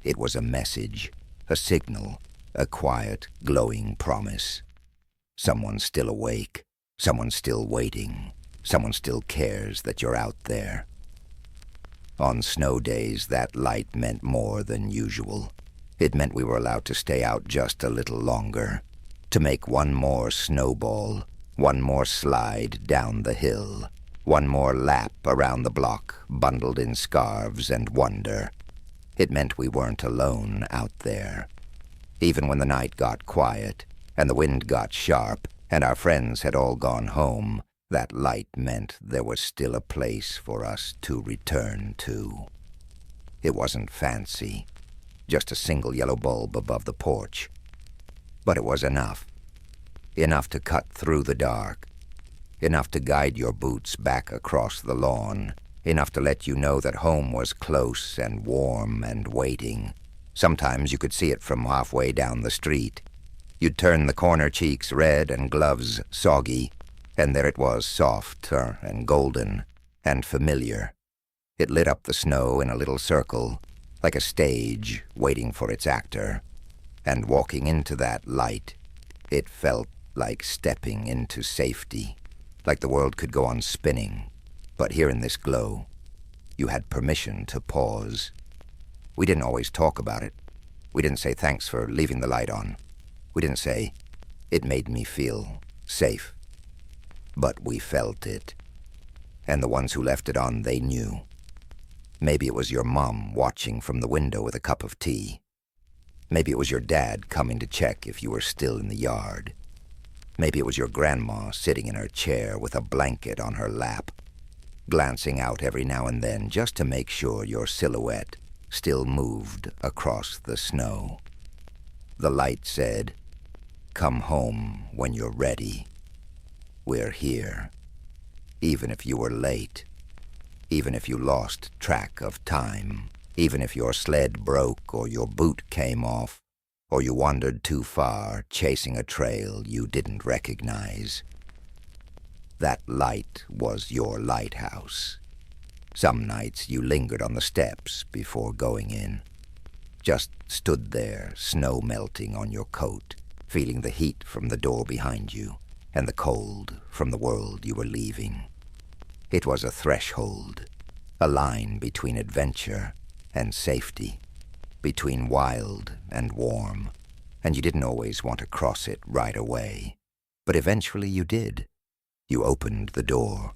It was a message, a signal, a quiet, glowing promise. Someone's still awake, someone's still waiting, someone still cares that you're out there. On snow days, that light meant more than usual. It meant we were allowed to stay out just a little longer, to make one more snowball, one more slide down the hill, one more lap around the block, bundled in scarves and wonder. It meant we weren't alone out there. Even when the night got quiet, and the wind got sharp, and our friends had all gone home, that light meant there was still a place for us to return to. It wasn't fancy, just a single yellow bulb above the porch. But it was enough. Enough to cut through the dark. Enough to guide your boots back across the lawn. Enough to let you know that home was close and warm and waiting. Sometimes you could see it from halfway down the street. You'd turn the corner cheeks red and gloves soggy, and there it was, soft and golden and familiar. It lit up the snow in a little circle, like a stage waiting for its actor, and walking into that light, it felt like stepping into safety, like the world could go on spinning. But here in this glow, you had permission to pause. We didn't always talk about it. We didn't say thanks for leaving the light on. We didn't say, it made me feel safe. But we felt it. And the ones who left it on, they knew. Maybe it was your mom watching from the window with a cup of tea. Maybe it was your dad coming to check if you were still in the yard. Maybe it was your grandma sitting in her chair with a blanket on her lap, glancing out every now and then just to make sure your silhouette still moved across the snow. The light said, "Come home when you're ready. We're here." Even if you were late, even if you lost track of time, even if your sled broke or your boot came off, or you wandered too far chasing a trail you didn't recognize. That light was your lighthouse. Some nights you lingered on the steps before going in, just stood there, snow melting on your coat, feeling the heat from the door behind you and the cold from the world you were leaving. It was a threshold, a line between adventure and safety, between wild and warm, and you didn't always want to cross it right away. But eventually you did. You opened the door,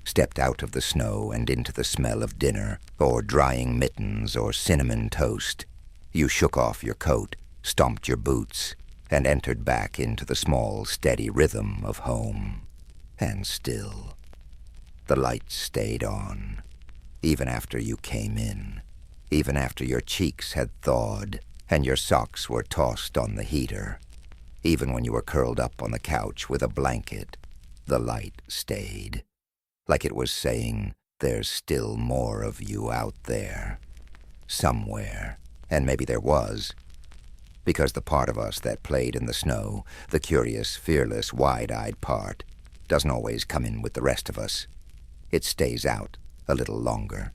stepped out of the snow and into the smell of dinner, or drying mittens or cinnamon toast. You shook off your coat, stomped your boots, and entered back into the small, steady rhythm of home. And still, the light stayed on, even after you came in, even after your cheeks had thawed and your socks were tossed on the heater. Even when you were curled up on the couch with a blanket, the light stayed, like it was saying, there's still more of you out there, somewhere. And maybe there was, because the part of us that played in the snow, the curious, fearless, wide-eyed part, doesn't always come in with the rest of us. It stays out a little longer,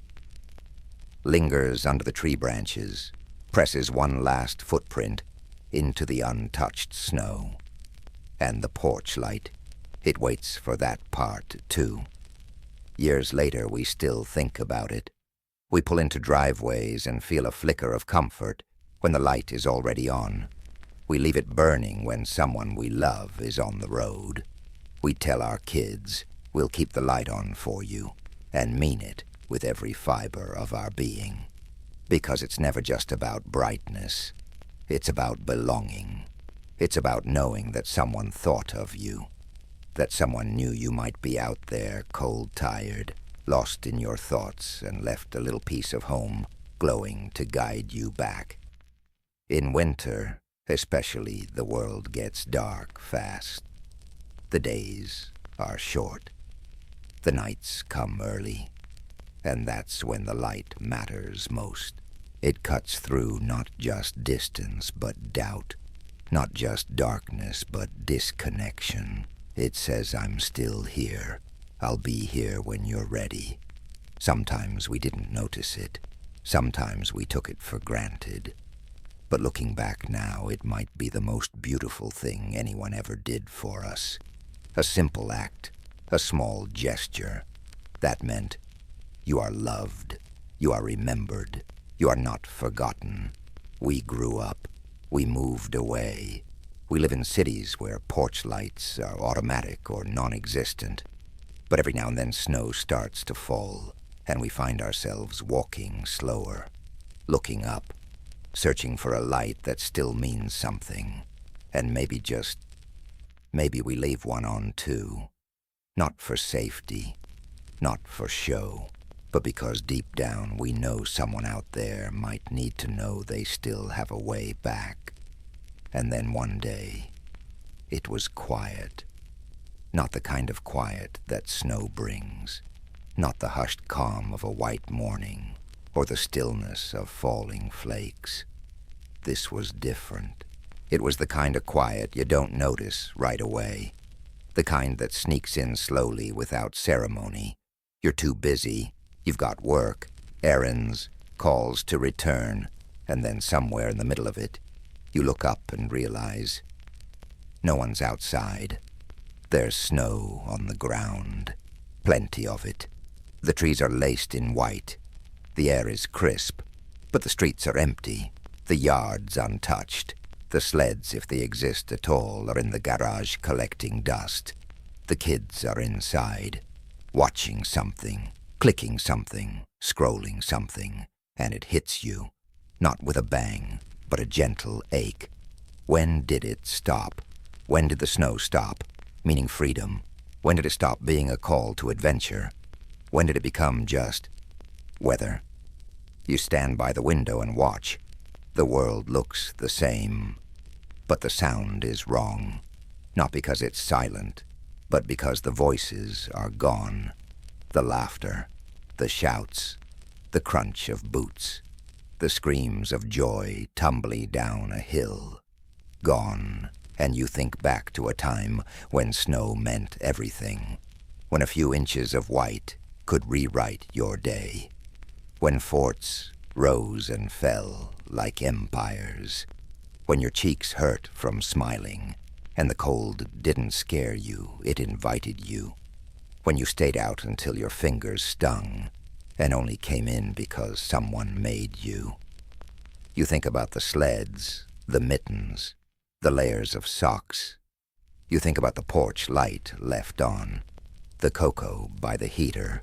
lingers under the tree branches, presses one last footprint into the untouched snow. And the porch light, it waits for that part, too. Years later, we still think about it. We pull into driveways and feel a flicker of comfort when the light is already on. We leave it burning when someone we love is on the road. We tell our kids, we'll keep the light on for you, and mean it with every fiber of our being. Because it's never just about brightness. It's about belonging. It's about knowing that someone thought of you, that someone knew you might be out there, cold-tired, lost in your thoughts, and left a little piece of home glowing to guide you back. In winter, especially, the world gets dark fast. The days are short. The nights come early, and that's when the light matters most. It cuts through not just distance, but doubt, not just darkness, but disconnection. It says, I'm still here. I'll be here when you're ready. Sometimes we didn't notice it. Sometimes we took it for granted. But looking back now, it might be the most beautiful thing anyone ever did for us. A simple act, a small gesture. That meant you are loved, you are remembered, you are not forgotten. We grew up, we moved away. We live in cities where porch lights are automatic or non-existent. But every now and then snow starts to fall, and we find ourselves walking slower, looking up, searching for a light that still means something. And maybe we leave one on too. Not for safety, not for show, but because deep down we know someone out there might need to know they still have a way back. And then one day, it was quiet. Not the kind of quiet that snow brings, not the hushed calm of a white morning, or the stillness of falling flakes. This was different. It was the kind of quiet you don't notice right away, the kind that sneaks in slowly without ceremony. You're too busy, You've got work, errands, calls to return, and then somewhere in the middle of it, you look up and realize no one's outside. There's snow on the ground, plenty of it. The trees are laced in white. The air is crisp, but the streets are empty, the yards untouched. The sleds, if they exist at all, are in the garage collecting dust. The kids are inside, watching something, clicking something, scrolling something, and it hits you, not with a bang, but a gentle ache. When did it stop? When did the snow stop, meaning freedom? When did it stop being a call to adventure? When did it become just weather? You stand by the window and watch. The world looks the same, but the sound is wrong. Not because it's silent, but because the voices are gone. The laughter, the shouts, the crunch of boots, the screams of joy tumbling down a hill. Gone, and you think back to a time when snow meant everything, when a few inches of white could rewrite your day, when forts rose and fell like empires, when your cheeks hurt from smiling, and the cold didn't scare you, it invited you, when you stayed out until your fingers stung, and only came in because someone made you. You think about the sleds, the mittens, the layers of socks. You think about the porch light left on, the cocoa by the heater,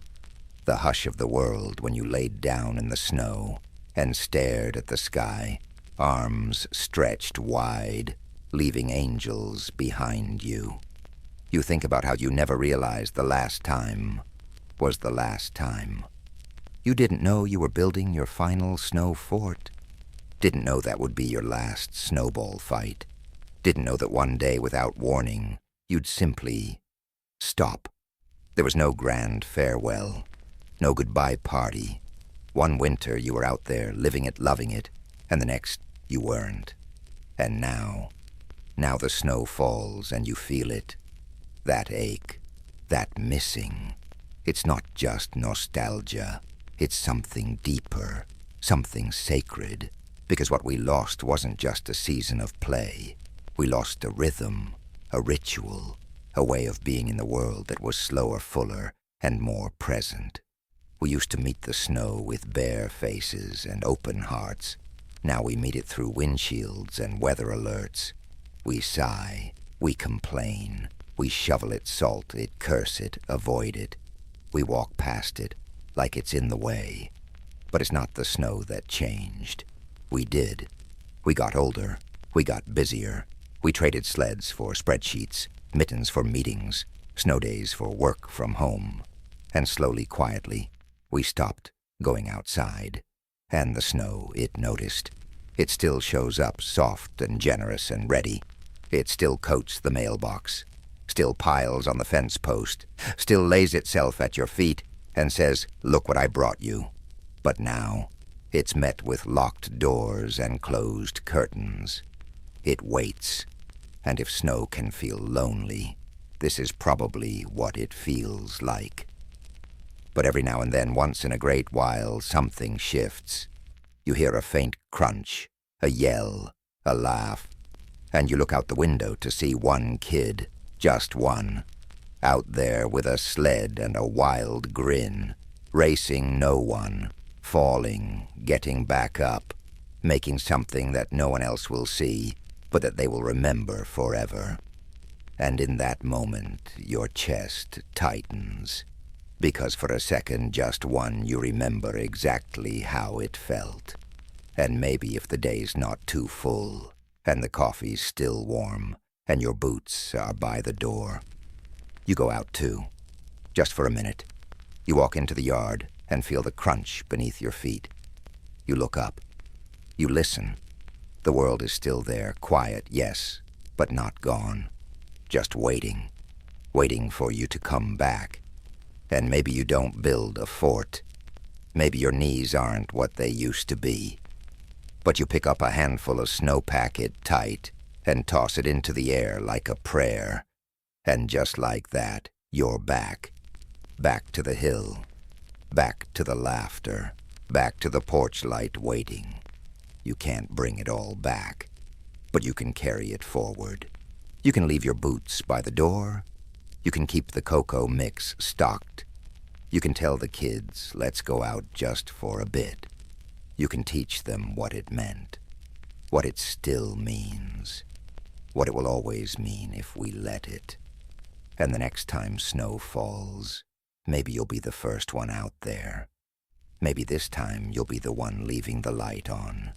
the hush of the world when you laid down in the snow and stared at the sky, arms stretched wide, leaving angels behind you. You think about how you never realized the last time was the last time. You didn't know you were building your final snow fort. Didn't know that would be your last snowball fight. Didn't know that one day, without warning, you'd simply stop. There was no grand farewell, no goodbye party. One winter you were out there, living it, loving it, and the next you weren't. And now the snow falls and you feel it. That ache, that missing. It's not just nostalgia. It's something deeper, something sacred. Because what we lost wasn't just a season of play. We lost a rhythm, a ritual, a way of being in the world that was slower, fuller, and more present. We used to meet the snow with bare faces and open hearts. Now we meet it through windshields and weather alerts. We sigh, we complain, we shovel it, salt it, curse it, avoid it. We walk past it like it's in the way. But it's not the snow that changed. We did. We got older. We got busier. We traded sleds for spreadsheets, mittens for meetings, snow days for work from home. And slowly, quietly, we stopped going outside. And the snow, it noticed. It still shows up soft and generous and ready. It still coats the mailbox, still piles on the fence post, still lays itself at your feet and says, "Look what I brought you." But now, it's met with locked doors and closed curtains. It waits, and if snow can feel lonely, this is probably what it feels like. But every now and then, once in a great while, something shifts. You hear a faint crunch, a yell, a laugh, and you look out the window to see one kid, just one, out there with a sled and a wild grin, racing no one, falling, getting back up, making something that no one else will see, but that they will remember forever. And in that moment, your chest tightens, because for a second, just one, you remember exactly how it felt. And maybe if the day's not too full, and the coffee's still warm, and your boots are by the door, you go out too, just for a minute. You walk into the yard and feel the crunch beneath your feet. You look up. You listen. The world is still there, quiet, yes, but not gone. Just waiting, waiting for you to come back. And maybe you don't build a fort. Maybe your knees aren't what they used to be. But you pick up a handful of snow, pack it tight, and toss it into the air like a prayer. And just like that, you're back. Back to the hill. Back to the laughter, back to the porch light waiting. You can't bring it all back, but you can carry it forward. You can leave your boots by the door. You can keep the cocoa mix stocked. You can tell the kids, let's go out just for a bit. You can teach them what it meant, what it still means, what it will always mean if we let it. And the next time snow falls, maybe you'll be the first one out there. Maybe this time you'll be the one leaving the light on.